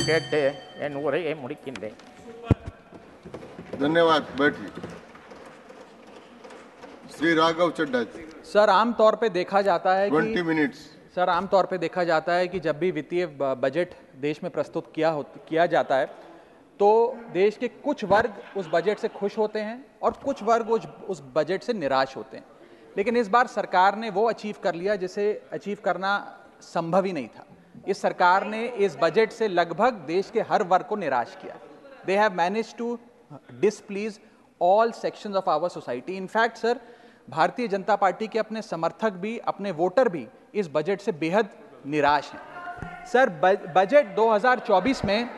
கேட்டு என் உரையை முடிக்கின்றேன். धन्यवाद. बैठिए. श्री राघव चड्ढा जी. सर आमतौर पे देखा जाता है 20 मिनट्स. सर आमतौर पे देखा जाता है कि जब भी वित्तीय बजट देश में प्रस्तुत किया जाता है तो देश के कुछ वर्ग उस बजट से खुश होते हैं और कुछ वर्ग उस बजट से निराश होते हैं, लेकिन इस बार सरकार ने वो अचीव कर लिया जिसे अचीव करना संभव ही नहीं था. इस सरकार ने इस बजट से लगभग देश के हर वर्ग को निराश किया. They have managed to displease all sections of our society. In fact sir, Bharatiya Janata party के अपने समर्थक भी, अपने वोटर भी इस बजट से बेहद निराश हैं. सर बजट 2024 में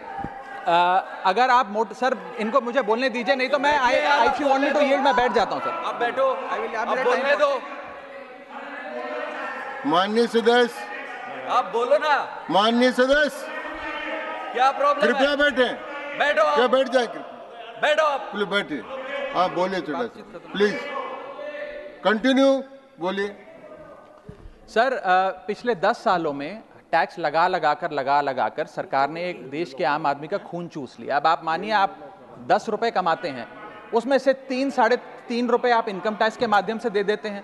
अगर आप सर इनको मुझे बोलने दीजिए, नहीं तो मैं if you want me to yield मैं बैठ जाता हूं. सर आप बैठो, आप बोलने दो. माननीय सदस्य, आप बोलो ना. माननीय सदस्य, क्या प्रॉब्लम है? कृपया बैठे. बैठो. क्या बैठ जाए? बैठो आप. प्लीज बैठिए. आप बोलिए चड्ढा जी, प्लीज कंटिन्यू बोलिए. सर पिछले 10 सालों में टैक्स लगा कर सरकार ने एक देश के आम आदमी का खून चूस लिया. अब आप मानिए आप 10 रुपए कमाते हैं, उसमें से 3-3.5 रुपए आप इनकम टैक्स के माध्यम से दे देते हैं,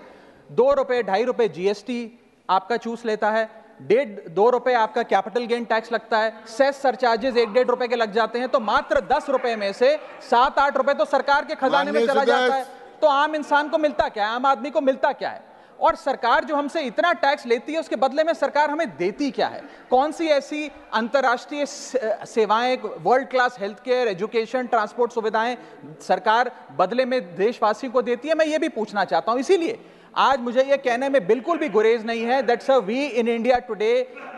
2 रुपए 2.5 रुपए जीएसटी आपका चूस लेता है, 1.5-2 रुपए आपका कैपिटल गेन टैक्स लगता है, सेस सरचार्जेस 1-1.5 रुपए के लग जाते हैं, तो मात्र 10 रुपए में से 7-8 रुपए तो सरकार के खजाने में चला जाता है. तो आम इंसान को मिलता क्या है, आम आदमी को मिलता क्या है? और सरकार जो हमसे इतना टैक्स लेती है उसके बदले में सरकार हमें देती क्या है? कौन सी ऐसी अंतर्राष्ट्रीय सेवाएं, world class health care, education, transport सुविधाएं सरकार बदले में देशवासियों को देती है? मैं ये भी पूछना चाहता हूं. इसीलिए आज मुझे ये कहने में बिल्कुल भी गुरेज नहीं है that sir we in India today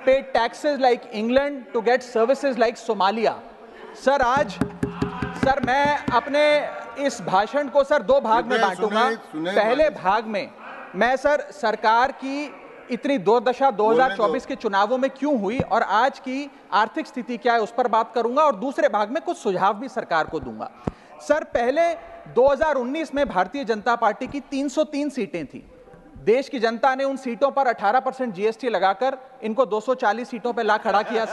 pay taxes like England to get services like Somalia. Sir आज सर मैं अपने इस भाषण को सर 2 भाग में बांटूंगा. पहले भाग में मैं सर सरकार की इतनी दुर्दशा 2024 के चुनावों में क्यों हुई और आज की आर्थिक स्थिति क्या है उस पर बात करूंगा, और दूसरे भाग में कुछ सुझाव भी सरकार को दूंगा. सर पहले 2019 में भारतीय जनता पार्टी की 303 सीटें थी. देश की जनता ने उन सीटों पर 18% जीएसटी लगाकर इनको 240 सीटों पर ला खड़ा किया.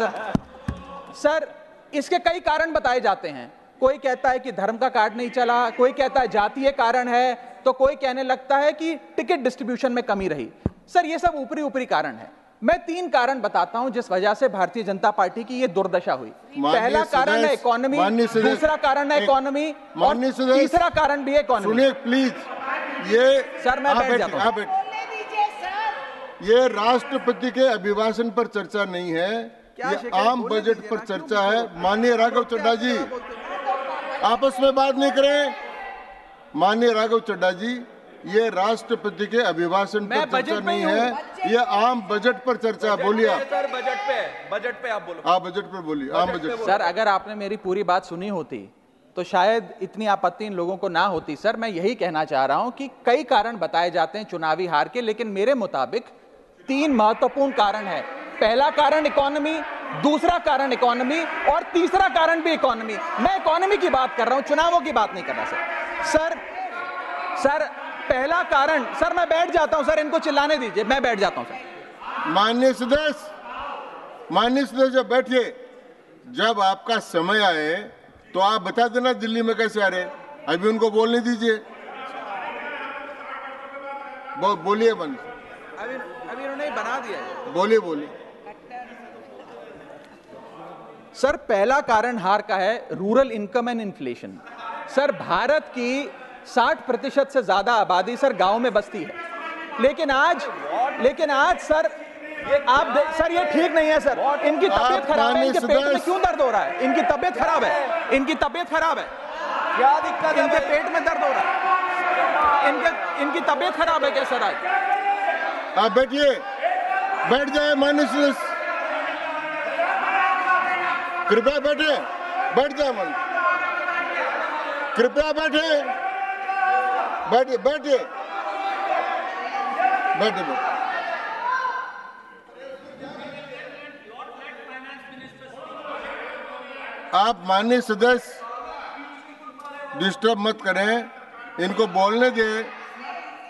सर इसके कई कारण बताए जाते हैं. कोई कहता है कि धर्म का कार्ड नहीं चला, कोई कहता है जातीय कारण है, तो कोई कहने लगता है कि टिकट डिस्ट्रीब्यूशन में कमी रही. सर ये सब ऊपरी कारण है. मैं 3 कारण बताता हूं जिस वजह से भारतीय जनता पार्टी की ये दुर्दशा हुई. पहला कारण है इकोनॉमी, दूसरा कारण है इकोनॉमी, और तीसरा कारण भी है इकोनॉमी. सुनिए प्लीज. ये सर मैं बैठ जाता हूं. ये राष्ट्रपति के अभिभाषण पर चर्चा नहीं है, ये आम बजट पर चर्चा है. माननीय राघव चड्ढा जी आपस में बात नहीं करें. माननीय राघव चड्ढा जी, ये राष्ट्रपति के अभिभाषण पर चर्चा नहीं है, ये आम बजट पर चर्चा. बोलिए सर. बजट पे आप बोलो. आप बजट पर बोलिए. आम बजट. सर अगर आपने मेरी पूरी बात सुनी होती तो शायद इतनी आपत्ति इन लोगों को ना होती. सर मैं यही कहना चाह रहा हूं कि कई कारण बताए जाते हैं चुनावी हार के, लेकिन मेरे मुताबिक 3 महत्वपूर्ण कारण है. पहला कारण इकोनॉमी, दूसरा कारण इकोनॉमी, और तीसरा कारण भी इकोनॉमी. मैं इकोनॉमी की बात कर रहा हूं, चुनावों की बात नहीं कर रहा. सर पहला कारण. सर मैं बैठ जाता हूं. सर इनको चिल्लाने दीजिए, मैं बैठ जाता हूं. सर माननीय सदस्य जब बैठिए, जब आपका समय आए तो आप बता देना दिल्ली में कैसे आ रहे. अभी उनको बोलने दीजिए. बोलिए. अभी उन्होंने बना दिया है. बोलिए. सर पहला कारण हार का है rural income and inflation. Sir Bharat की 60% से ज्यादा आबादी सर गांव में बसती है, लेकिन आज सर सर ये ठीक नहीं है. सर इनकी तबीयत खराब है. इनके पेट में क्यों दर्द हो रहा है? इनकी तबीयत खराब है. क्या दिक्कत है? इनके पेट में दर्द हो रहा है. इनकी तबीयत खराब है क्या सर? आज आप बैठिए. बैठ जाए माननीय सदस्य. कृपया बैठे. बैठ जाए मन. कृपया बैठे. बैठिए. आप माननीय सदस्य डिस्टर्ब मत करें, इनको बोलने दें.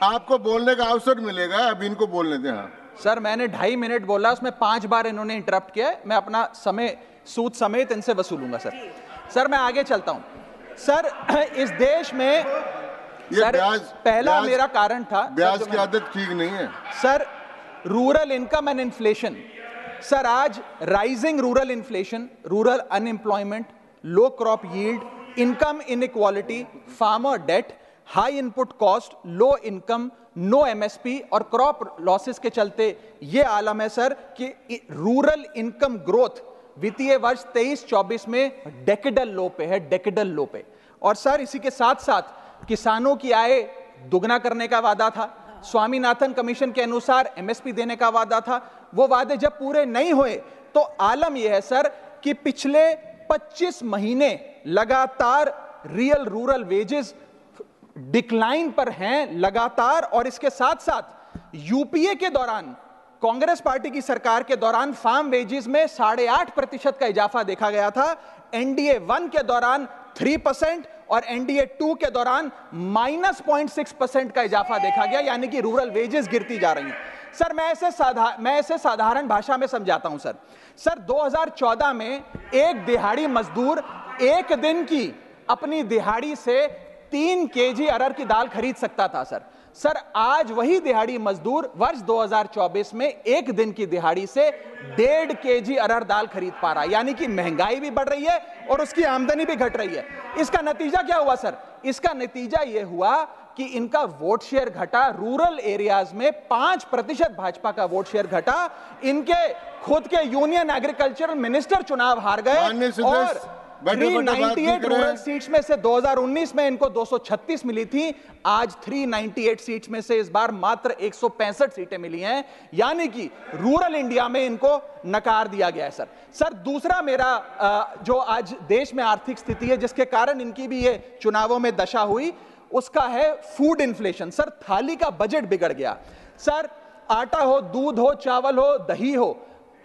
आपको बोलने का अवसर मिलेगा, अब इनको बोलने दें. हाँ सर मैंने 2.5 मिनट बोला, उसमें 5 बार इन्होंने इंटरप्ट किया. मैं अपना समय सूद समेत इनसे वसूलूंगा सर। सर मैं आगे चलता हूं सर। इस देश में ये सर ब्याज पहला मेरा कारण था ब्याज की आदत ठीक नहीं है sir. Rural income and inflation sir, आज rising rural inflation, rural unemployment, low crop yield, income inequality, farmer debt, high input cost, low income, no MSP और क्रॉप लॉसेस के चलते यह आलम है सर कि रूरल इनकम ग्रोथ वित्तीय वर्ष 23-24 में डेकेडल लो पे है, डेकेडल लो पे। और सर इसी के साथ साथ किसानों की आय दुगना करने का वादा था, स्वामीनाथन कमीशन के अनुसार एमएसपी देने का वादा था, वो वादे जब पूरे नहीं हुए तो आलम यह है सर कि पिछले 25 महीने लगातार रियल रूरल वेजेस डिक्लाइन पर हैं लगातार। और इसके साथ साथ यूपीए के दौरान, कांग्रेस पार्टी की सरकार के दौरान फार्म वेजेस में 8.5% का इजाफा देखा गया था। एनडीए 1 के दौरान 3% और एनडीए 2 के दौरान -0.6% का इजाफा देखा गया, यानी कि रूरल वेजेस गिरती जा रही हैं। सर मैं इसे साधारण भाषा में समझाता हूं सर। सर 2014 में एक दिहाड़ी मजदूर एक दिन की अपनी दिहाड़ी से 3 केजी अरहर की दाल खरीद सकता था सर। सर आज वही दिहाड़ी मजदूर वर्ष 2024 में एक दिन की दिहाड़ी से 1.5 केजी अरहर दाल खरीद पा रहा है, यानी कि महंगाई भी बढ़ रही है और उसकी आमदनी भी घट रही है। इसका नतीजा क्या हुआ सर? इसका नतीजा यह हुआ कि इनका वोट शेयर घटा, रूरल एरियाज में 5% भाजपा का वोट शेयर घटा, इनके खुद के यूनियन एग्रीकल्चरल मिनिस्टर चुनाव हार गए और 398 रूरल सीट्स में से 2019 में इनको 236 मिली थी, आज 398 सीट्स में से इस बार मात्र 165 सीटें मिली हैं, यानी कि रूरल इंडिया में इनको नकार दिया गया है सर। सर दूसरा मेरा जो आज देश में आर्थिक स्थिति है जिसके कारण इनकी भी ये चुनावों में दशा हुई, उसका है फूड इन्फ्लेशन। सर थाली का बजट बिगड़ गया सर। आटा हो, दूध हो, चावल हो, दही हो,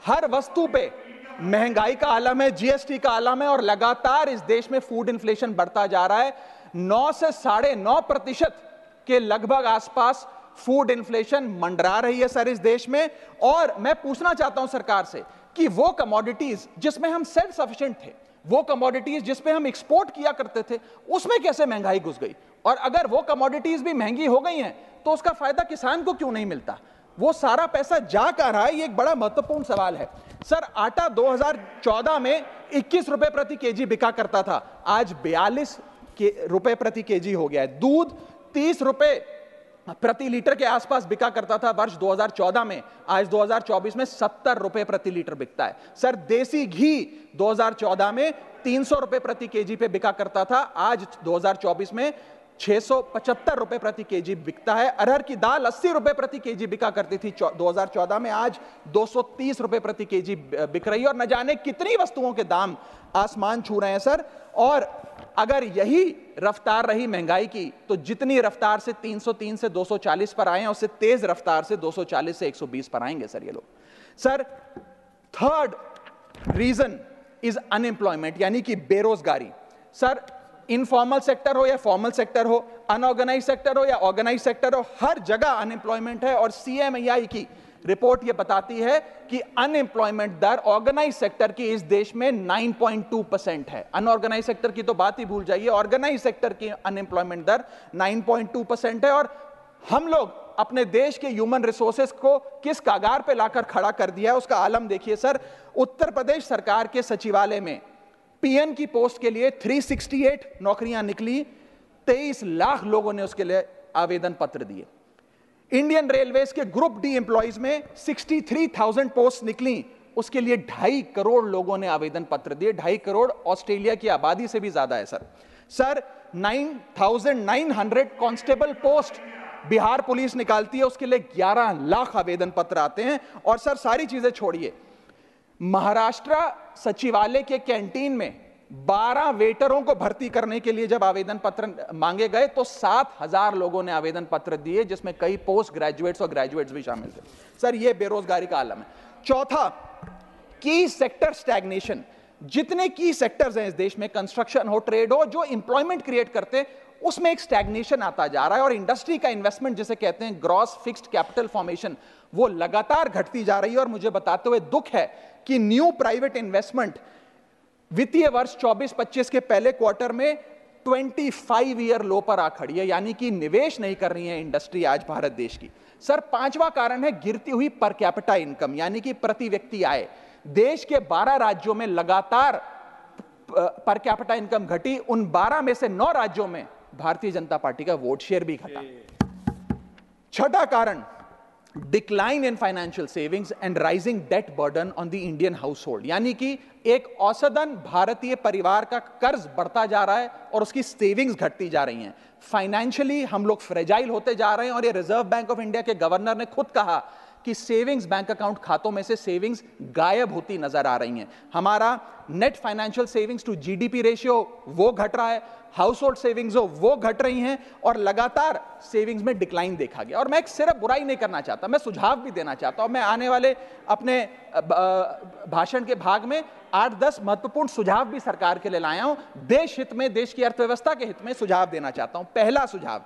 हर वस्तु पे महंगाई का आलम है, जीएसटी का आलम है और लगातार इस देश में फूड इन्फ्लेशन बढ़ता जा रहा है। 9 से 9.5% के लगभग आसपास फूड इन्फ्लेशन मंडरा रही है सर इस देश में। और मैं पूछना चाहता हूं सरकार से कि वो कमोडिटीज जिसमें हम सेल्फ सफिशिएंट थे, वो कमोडिटीज जिसपे हम एक्सपोर्ट किया करते थे, उसमें कैसे महंगाई घुस गई? और अगर वो कमोडिटीज भी महंगी हो गई हैं तो उसका फायदा किसान को क्यों नहीं मिलता? वो सारा पैसा जा कहां रहा है? ये एक बड़ा महत्वपूर्ण सवाल है सर। आटा 2014 में 21 रुपए प्रति केजी बिका करता था, आज 42 रुपए प्रति केजी हो गया है। दूध 30 रुपए प्रति लीटर के आसपास बिका करता था वर्ष 2014 में, आज 2024 में 70 रुपए प्रति लीटर बिकता है सर। देसी घी 2014 में 300 रुपए प्रति केजी पे बिका करता था, आज 2024 में 675 रुपए प्रति केजी बिकता है। अरहर की दाल 80 रुपए प्रति केजी बिका करती थी 2014 में, आज 230 रुपए प्रति केजी बिक रही है। और न जाने कितनी वस्तुओं के दाम आसमान छू रहे हैं सर। और अगर यही रफ्तार रही महंगाई की तो जितनी रफ्तार से 303 से 240 पर आए हैं, उससे तेज रफ्तार से 240 से 120 पर आएंगे सर ये लोग। Sir third reason is unemployment, यानी कि बेरोजगारी। सर इनफॉर्मल सेक्टर हो या फॉर्मल सेक्टर हो, अनऑर्गेनाइज सेक्टर हो या ऑर्गेनाइज सेक्टर हो, हर जगह अनएम्प्लॉयमेंट है। और सीएमआई की रिपोर्ट यह बताती है कि अनएम्प्लॉयमेंट दर ऑर्गेनाइज सेक्टर की इस देश में 9.2% है। अनऑर्गेनाइज सेक्टर की तो बात ही भूल जाइए, ऑर्गेनाइज सेक्टर की अनएम्प्लॉयमेंट दर 9.2% है। और हम लोग अपने देश के ह्यूमन रिसोर्सेस को किस कागार पे लाकर खड़ा कर दिया है उसका आलम देखिए सर। उत्तर प्रदेश सरकार के सचिवालय में पीएन की पोस्ट के लिए 368 नौकरियां निकली, 23 लाख लोगों ने उसके लिए आवेदन पत्र दिए। इंडियन रेलवेज के ग्रुप डी एम्प्लॉइज में 63,000 पोस्ट निकली, उसके लिए 2.5 करोड़ लोगों ने आवेदन पत्र दिए। 2.5 करोड़ ऑस्ट्रेलिया की आबादी से भी ज्यादा है sir. Sir 9,900 constable post Bihar police निकालती है, उसके लिए 11 लाख आवेदन पत्र आते हैं। और सर सारी चीजें छोड़िए, महाराष्ट्र सचिवालय के कैंटीन में 12 वेटरों को भर्ती करने के लिए जब आवेदन पत्र मांगे गए तो 7,000 लोगों ने आवेदन पत्र दिए, जिसमें कई पोस्ट ग्रेजुएट्स और ग्रेजुएट्स भी शामिल थे। सर यह बेरोजगारी का आलम है। चौथा, की सेक्टर स्टैग्नेशन। जितने की सेक्टर्स हैं इस देश में, कंस्ट्रक्शन हो, ट्रेड हो, जो इंप्लॉयमेंट क्रिएट करते हैं, उसमें एक स्टैग्नेशन आता जा रहा है। और इंडस्ट्री का इन्वेस्टमेंट जिसे कहते हैं ग्रॉस फिक्स्ड कैपिटल फॉर्मेशन, वो लगातार घटती जा रही है। और मुझे बताते हुए दुख है कि न्यू प्राइवेट इन्वेस्टमेंट वित्तीय वर्ष 24-25 के पहले क्वार्टर में 25 ईयर लो पर आ खड़ी है, यानी कि निवेश नहीं कर रही है इंडस्ट्री आज भारत देश की। सर, पांचवा कारण है गिरती हुई पर कैपिटा इनकम, यानी कि प्रति व्यक्ति आय। देश के 12 राज्यों में लगातार पर कैपिटा इनकम घटी, उन 12 में से 9 राज्यों में भारतीय जनता पार्टी का वोट शेयर भी घटा। छठा कारण, decline in financial savings and rising debt burden on the Indian household, यानी कि एक औसतन भारतीय परिवार का कर्ज बढ़ता जा रहा है और उसकी सेविंग्स घटती जा रही हैं। फाइनेंशियली हम लोग फ्रेजाइल होते जा रहे हैं, और ये रिजर्व बैंक ऑफ इंडिया के गवर्नर ने खुद कहा कि सेविंग्स बैंक अकाउंट खातों में से सेविंग्स गायब होती नजर आ रही हैं। हमारा net financial savings to GDP ratio वो घट रहा है, हाउस होल्ड सेविंग्स वो घट रही हैं, और लगातार सेविंग्स में डिक्लाइन देखा गया। और मैं सिर्फ बुराई नहीं करना चाहता, मैं सुझाव भी देना चाहता हूं। मैं आने वाले अपने भाषण के भाग में 8-10 महत्वपूर्ण सुझाव भी सरकार के लिए लाया हूं। देश हित में, देश की अर्थव्यवस्था के हित में सुझाव देना चाहता हूं। पहला सुझाव,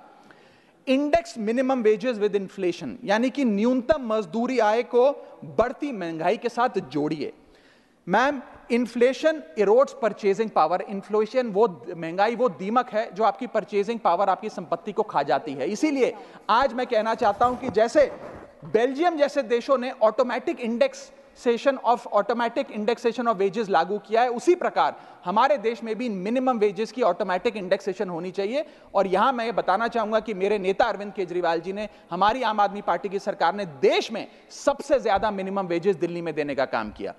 index minimum wages with inflation, यानी कि न्यूनतम मजदूरी आय को बढ़ती महंगाई के साथ जोड़िए। Ma'am, inflation erodes purchasing power. Inflation वो महंगाई वो दीमक है जो आपकी परचेजिंग पावर, आपकी संपत्ति को खा जाती है। इसीलिए आज मैं कहना चाहता हूं कि जैसे बेल्जियम जैसे देशों ने ऑटोमेटिक इंडेक्सेशन ऑफ वेजेस लागू किया है, उसी प्रकार हमारे देश में भी मिनिमम वेजेस की ऑटोमेटिक इंडेक्सेशन होनी चाहिए। और यहां मैं बताना चाहूंगा कि मेरे नेता अरविंद केजरीवाल जी ने, हमारी आम आदमी पार्टी की सरकार ने देश में सबसे ज्यादा मिनिमम वेजेस दिल्ली में देने का काम किया।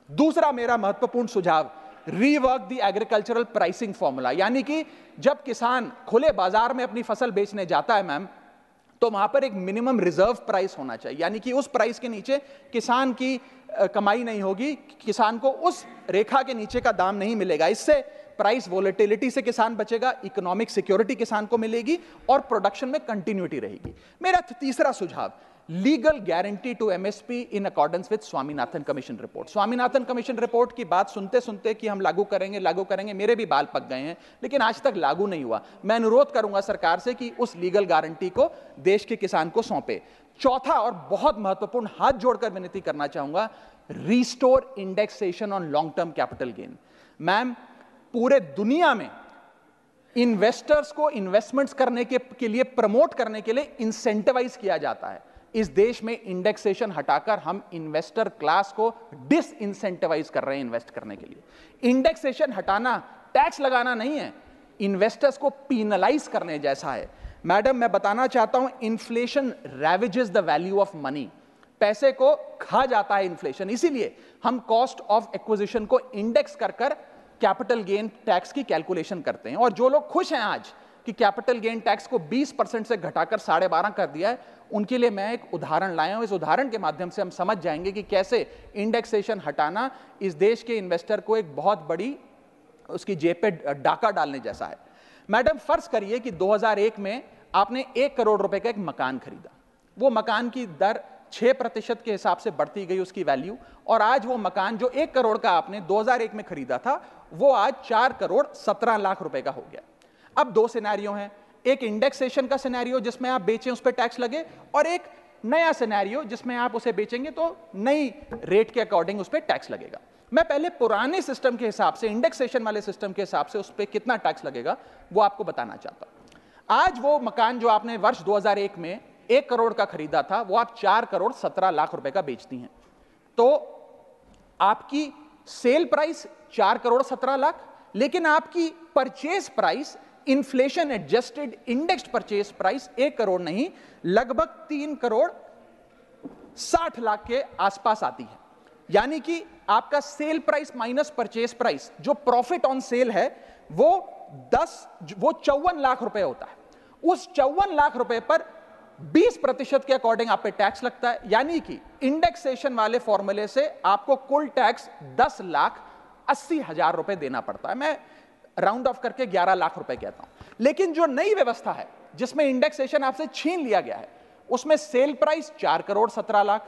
दूसरा मेरा महत्वपूर्ण सुझाव, rework the agricultural pricing formula, यानी कि जब किसान खुले बाजार में अपनी फसल बेचने जाता है मैम, तो वहां पर एक मिनिमम रिजर्व प्राइस होना चाहिए, यानी कि उस प्राइस के नीचे किसान की कमाई नहीं होगी, किसान को उस रेखा के नीचे का दाम नहीं मिलेगा। इससे प्राइस वोलेटिलिटी से किसान बचेगा, इकोनॉमिक सिक्योरिटी किसान को मिलेगी और प्रोडक्शन में कंटिन्यूटी रहेगी। मेरा तीसरा सुझाव, legal guarantee to MSP in accordance with Swaminathan commission report. Swaminathan commission report की बात सुनते सुनते कि हम लागू करेंगे, मेरे भी बाल पक गए हैं, लेकिन आज तक लागू नहीं हुआ। मैं अनुरोध करूंगा सरकार से कि उस लीगल गारंटी को देश के किसान को सौंपे। चौथा और बहुत महत्वपूर्ण, हाथ जोड़कर विनती करना चाहूंगा, restore indexation on long term capital gain. Ma'am, पूरे दुनिया में इन्वेस्टर्स को इन्वेस्टमेंट्स करने के लिए, प्रमोट करने के लिए इंसेंटिवाइज किया जाता है। इस देश में इंडेक्सेशन हटाकर हम इन्वेस्टर क्लास को डिसइंसेंटिवाइज कर रहे हैं इन्वेस्ट करने के लिए। इंडेक्सेशन हटाना टैक्स लगाना नहीं है, इन्वेस्टर्स को पीनलाइज करने जैसा है। मैडम, मैं बताना चाहता हूं, inflation ravages the value of money. पैसे को खा जाता है इन्फ्लेशन, इसीलिए हम कॉस्ट ऑफ एक्विजिशन को इंडेक्स कर कैपिटल गेन टैक्स की कैलकुलेशन करते हैं। और जो लोग खुश हैं आज कि कैपिटल गेन टैक्स को 20% से घटाकर 12.5 कर दिया है, उनके लिए मैं एक उदाहरण लाया हूं। इस उदाहरण के माध्यम से हम समझ जाएंगे कि कैसे इंडेक्सेशन हटाना इस देश के इन्वेस्टर को एक बहुत बड़ी उसकी जेब पे डाका डालने जैसा है। मैडम, फर्ज करिए कि 2001 में आपने 1 करोड़ रुपए का एक मकान खरीदा। वो मकान की दर 6% के हिसाब से बढ़ती गई उसकी वैल्यू, और आज वो मकान जो 1 करोड़ का आपने 2001 में खरीदा था, वो आज 4 करोड़ 17 लाख रुपए का हो गया। अब 2 सिनेरियो हैं, एक इंडेक्सेशन का सिनेरियो जिसमें आप बेचें उस पर टैक्स लगे, और एक नया सिनेरियो जिसमें आप उसे बेचेंगे तो नई रेट के अकॉर्डिंग उस पर टैक्स लगेगा। मैं पहले पुराने सिस्टम के हिसाब से, इंडेक्सेशन वाले सिस्टम के हिसाब से उस पर कितना टैक्स लगेगा वो आपको बताना चाहता हूं। आज वो मकान जो आपने वर्ष 2001 में 1 करोड़ का खरीदा था, वो आप 4 करोड़ 17 लाख रुपए का बेचती हैं, तो आपकी सेल प्राइस 4 करोड़ 17 लाख, लेकिन आपकी purchase price, inflation adjusted indexed purchase price 1 crore नहीं, लगभग 3 करोड़ 60 लाख के आसपास आती है। यानी कि आपका sale price minus purchase price, जो प्रॉफिट ऑन सेल है, वो 54 लाख रुपए होता है। उस 54 लाख रुपए पर 20% के अकॉर्डिंग आप पे टैक्स लगता है, यानी कि इंडेक्सेशन वाले फॉर्मूले से आपको कुल टैक्स 10,80,000 रुपए देना पड़ता है। मैं राउंड ऑफ करके 11 लाख रुपए कहता हूं। लेकिन जो नई व्यवस्था है जिसमें इंडेक्सेशन आपसे छीन लिया गया है, उसमें sale price 4 crore 17 lakh,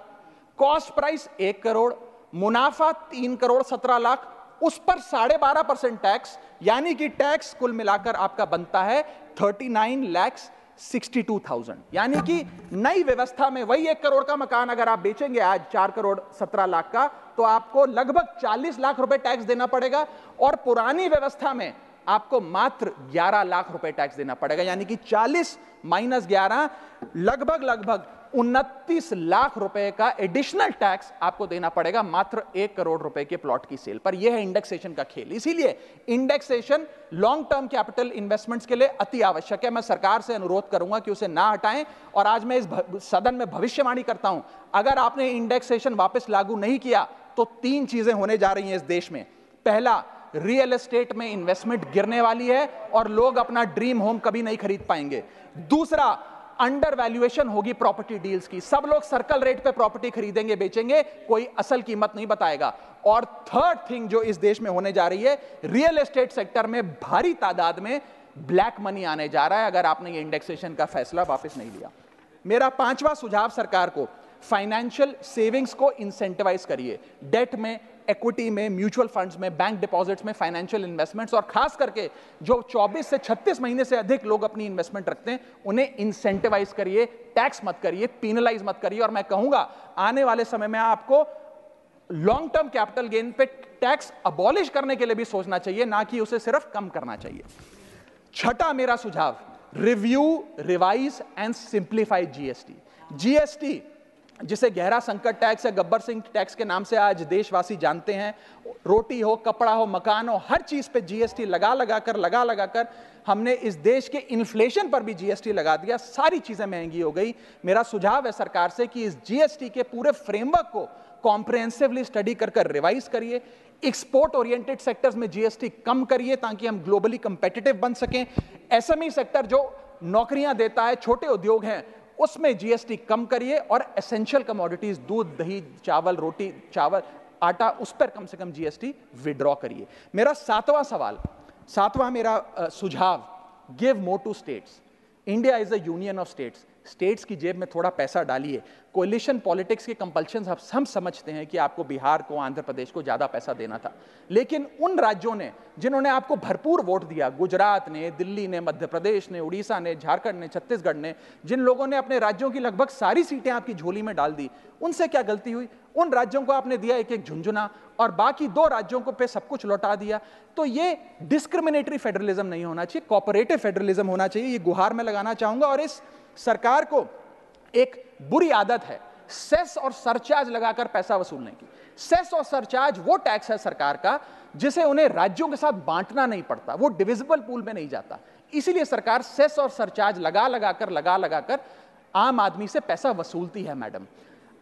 cost price 1 crore, मुनाफा 3 करोड़ 17 लाख, उस पर 12.5% टैक्स, यानी कि टैक्स कुल मिलाकर आपका बनता है 39 लाख 62,000। यानी कि नई व्यवस्था में वही 1 करोड़ का मकान अगर आप बेचेंगे आज 4 करोड़ 17 लाख का, तो आपको लगभग 40 लाख रुपए टैक्स देना पड़ेगा, और पुरानी व्यवस्था में आपको मात्र 11 लाख रुपए टैक्स देना पड़ेगा। यानी कि 40 माइनस 11 लगभग 29 लाख रुपए का एडिशनल टैक्स आपको देना पड़ेगा मात्र 1 करोड़ रुपए के प्लॉट की सेल पर। यह है इंडेक्सेशन का खेल। इसीलिए indexation long term capital investments के लिए अति आवश्यक है। मैं सरकार से अनुरोध करूंगा कि उसे ना हटाएं, और आज मैं इस सदन में भविष्यवाणी करता हूं, अगर आपने इंडेक्सेशन वापस लागू नहीं किया तो 3 चीजें होने जा रही हैं इस देश में। पहला, रियल एस्टेट में इन्वेस्टमेंट गिरने वाली है और लोग अपना ड्रीम होम कभी नहीं खरीद पाएंगे। दूसरा, अंडर वैल्यूएशन होगी प्रॉपर्टी डील्स की, सब लोग सर्कल रेट पे प्रॉपर्टी खरीदेंगे बेचेंगे, कोई असल कीमत नहीं बताएगा। और थर्ड थिंग जो इस देश में होने जा रही है, रियल एस्टेट सेक्टर में भारी तादाद में ब्लैक मनी आने जा रहा है अगर आपने ये इंडेक्सेशन का फैसला वापस नहीं लिया। मेरा 5वां सुझाव सरकार को, फाइनेंशियल सेविंग्स को इंसेंटिवाइज करिए। डेट में, इक्विटी में, म्यूचुअल फंड्स में, बैंक डिपॉजिट्स में, फाइनेंशियल इन्वेस्टमेंट्स, और खास करके जो 24 से 36 महीने से अधिक लोग अपनी इन्वेस्टमेंट रखते हैं उन्हें इंसेंटिवाइज करिए, टैक्स मत करिए, पीनलाइज मत करिए। और मैं कहूंगा आने वाले समय में आपको लॉन्ग टर्म कैपिटल गेन पे टैक्स अबॉलिश करने के लिए भी सोचना चाहिए, ना कि उसे सिर्फ कम करना चाहिए। छठा मेरा सुझाव, review, revise and simplify GST. GST जिसे गहरा संकट टैक्स या गब्बर सिंह टैक्स के नाम से आज देशवासी जानते हैं, रोटी हो, कपड़ा हो, मकान हो, हर चीज पे जीएसटी लगा लगा कर हमने इस देश के इन्फ्लेशन पर भी जीएसटी लगा दिया, सारी चीजें महंगी हो गई। मेरा सुझाव है सरकार से कि इस जीएसटी के पूरे फ्रेमवर्क को कॉम्प्रिहेंसिवली स्टडी कर रिवाइज करिए। एक्सपोर्ट ओरिएंटेड सेक्टर्स में जीएसटी कम करिए ताकि हम ग्लोबली कंपेटिटिव बन सकें। एसएमई सेक्टर जो नौकरियां देता है, छोटे उद्योग हैं, उसमें जीएसटी कम करिए। और एसेंशियल कमोडिटीज, दूध, दही, चावल, रोटी, चावल, आटा, उस पर कम से कम जीएसटी विड्रॉ करिए। मेरा 7वां मेरा सुझाव, give more to states. India is a union of states. States की जेब में थोड़ा पैसा डालिए। कोलिशन पॉलिटिक्स के कंपल्शन हम समझते हैं कि आपको बिहार को, आंध्र प्रदेश को ज्यादा पैसा देना था, लेकिन उन राज्यों ने जिन्होंने आपको भरपूर वोट दिया, गुजरात ने, दिल्ली ने, मध्य प्रदेश ने, उड़ीसा ने, झारखंड ने, छत्तीसगढ़ ने, जिन लोगों ने अपने राज्यों की लगभग सारी सीटें आपकी झोली में डाल दी, उनसे क्या गलती हुई? उन राज्यों को आपने दिया एक एक झुंझुना और बाकी 2 राज्यों को पे सब कुछ लौटा दिया। तो ये डिस्क्रिमिनेटरी फेडरलिज्म नहीं होना चाहिए, कोऑपरेटिव फेडरलिज्म होना चाहिए। ये गुहार में लगाना चाहूंगा। और इस सरकार को एक बुरी आदत है सेस और सरचार्ज लगाकर पैसा वसूलने की। सेस और सरचार्ज वो टैक्स है सरकार का जिसे उन्हें राज्यों के साथ बांटना नहीं पड़ता, वो डिविजिबल पूल में नहीं जाता। इसीलिए सरकार सेस और सरचार्ज लगा लगाकर आम आदमी से पैसा वसूलती है। मैडम,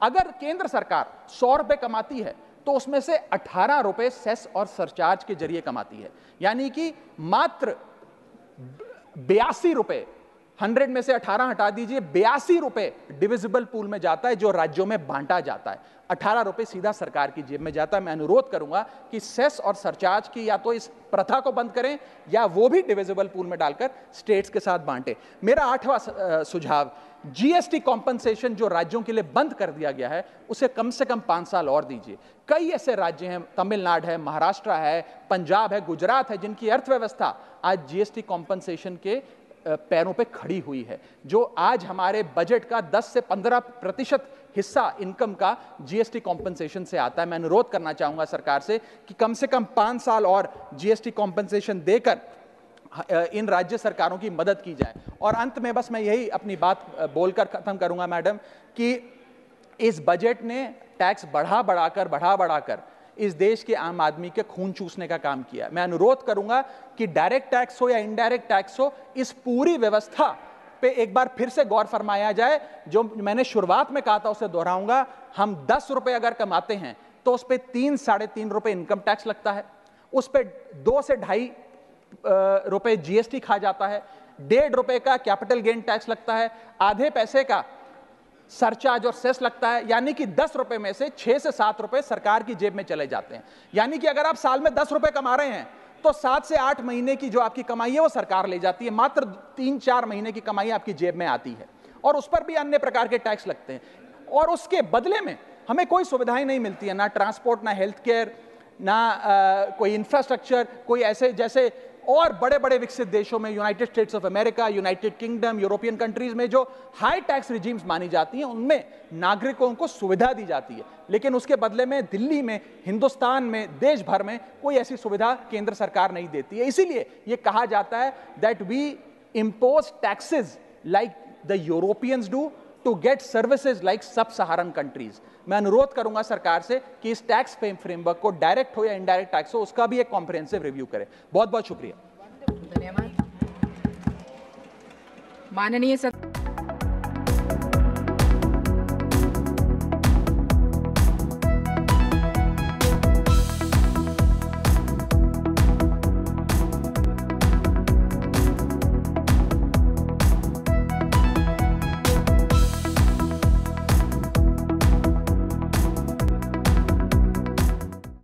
अगर केंद्र सरकार 100 रुपए कमाती है तो उसमें से 18 रुपए सेस और सरचार्ज के जरिए कमाती है, यानी कि मात्र 82 रुपए, 100 में से 18 हटा दीजिए, 82 रुपए डिविजिबल पूल में जाता है जो राज्यों में बांटा जाता है। 18 रुपए सीधा सरकार की जेब में जाता है। मैं अनुरोध करूंगा कि सेस और सरचार्ज की या तो इस प्रथा को बंद करें या वो भी डिविजिबल पूल में डालकर स्टेट्स के साथ बांटे। मेरा 8वां सुझाव, जीएसटी कॉम्पनसेशन जो राज्यों के लिए बंद कर दिया गया है उसे कम से कम 5 साल और दीजिए। कई ऐसे राज्य हैं, तमिलनाडु है, महाराष्ट्र है, पंजाब है, गुजरात है, जिनकी अर्थव्यवस्था आज जीएसटी कॉम्पनसेशन के पैरों पे खड़ी हुई है, जो आज हमारे बजट का 10 से 15% हिस्सा इनकम का जीएसटी कॉम्पनसेशन से आता है। मैं अनुरोध करना चाहूंगा सरकार से कि कम से कम 5 साल और जीएसटी कॉम्पनसेशन देकर इन राज्य सरकारों की मदद की जाए। और अंत में बस मैं यही अपनी बात बोलकर खत्म करूंगा मैडम, कि इस बजट ने टैक्स बढ़ा बढ़ाकर इस देश के आम आदमी के खून चूसने का काम किया। मैं अनुरोध करूंगा कि डायरेक्ट टैक्स हो या इनडायरेक्ट टैक्स हो, इस पूरी व्यवस्था पे एक बार फिर से गौर फरमाया जाए। जो मैंने शुरुआत में कहा था उसे दोहराऊंगा, हम 10 रुपए अगर कमाते हैं तो उस पर 3-3.5 रुपए इनकम टैक्स लगता है, उस पर 2 से 2.5 रुपए जीएसटी खा जाता है, 1.5 रुपए का कैपिटल गेन टैक्स लगता है, आधे पैसे का सरचार्ज और सेस लगता है, यानी कि 10 रुपए में से 6 से 7 रुपए सरकार की जेब में चले जाते हैं। यानी कि अगर आप साल में 10 रुपए कमा रहे हैं तो 7 से 8 महीने की जो आपकी कमाई है वो सरकार ले जाती है, मात्र 3-4 महीने की कमाई आपकी जेब में आती है, और उस पर भी अन्य प्रकार के टैक्स लगते हैं। और उसके बदले में हमें कोई सुविधाएं नहीं मिलती है, ना ट्रांसपोर्ट, ना हेल्थ केयर, ना कोई इंफ्रास्ट्रक्चर, कोई ऐसे जैसे और बड़े बड़े विकसित देशों में, United states of America, United kingdom, European countries में जो हाई टैक्स रिजीम्स मानी जाती हैं, उनमें नागरिकों को सुविधा दी जाती है, लेकिन उसके बदले में दिल्ली में, हिंदुस्तान में, देश भर में कोई ऐसी सुविधा केंद्र सरकार नहीं देती है। इसीलिए यह कहा जाता है that we impose taxes like the Europeans do to get services like sub-Saharan countries। मैं अनुरोध करूंगा सरकार से कि इस टैक्स फ्रेमवर्क को डायरेक्ट हो या इनडायरेक्ट टैक्स हो, उसका भी एक कॉम्प्रिहेंसिव रिव्यू करें। बहुत बहुत शुक्रिया। धन्यवाद। माननीय